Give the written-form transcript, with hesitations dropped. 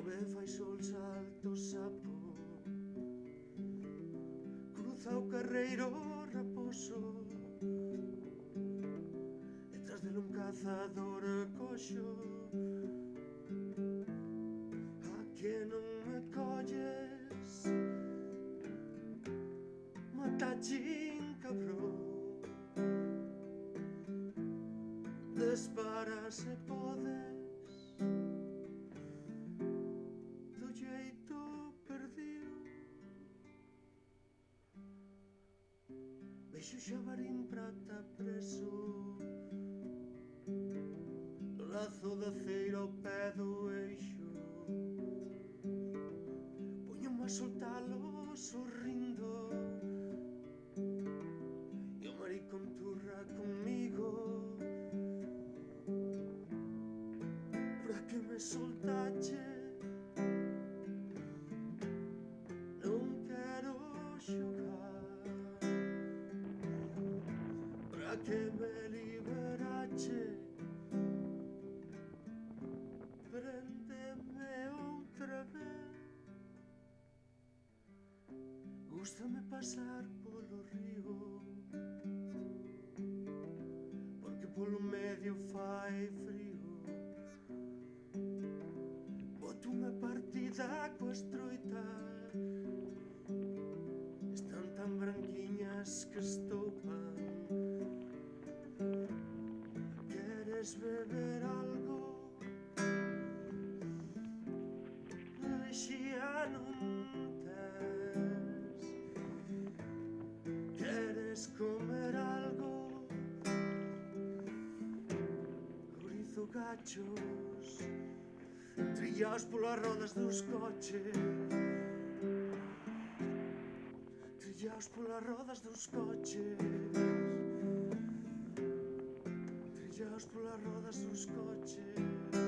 Chove, fai sol, salto, sapo. Cruza o carreiro raposo, detrás dele un cazador coxo. A que non me colles, matachín cabrón. Dispara se podes, do jeito perdiu. Vexo xabarín prata preso no lazo da ceira ao pé do eixo. Poño-me a soltalo sorrindo e o maricón turra comigo. Para que me soltache, non quero xogar. Para que me liberache, préndeme outra vez. Gústame pasar polo río, porque polo medio fai frío. Boto unha partida coas troitas, están tan branquiñas que estoupan. Queres beber algo? Lexía non tes. Queres comer algo? Chorizo, gachos, trillaos polas rodas dos coches. Trillaos polas rodas dos coches. Trillaos polas rodas dos coches.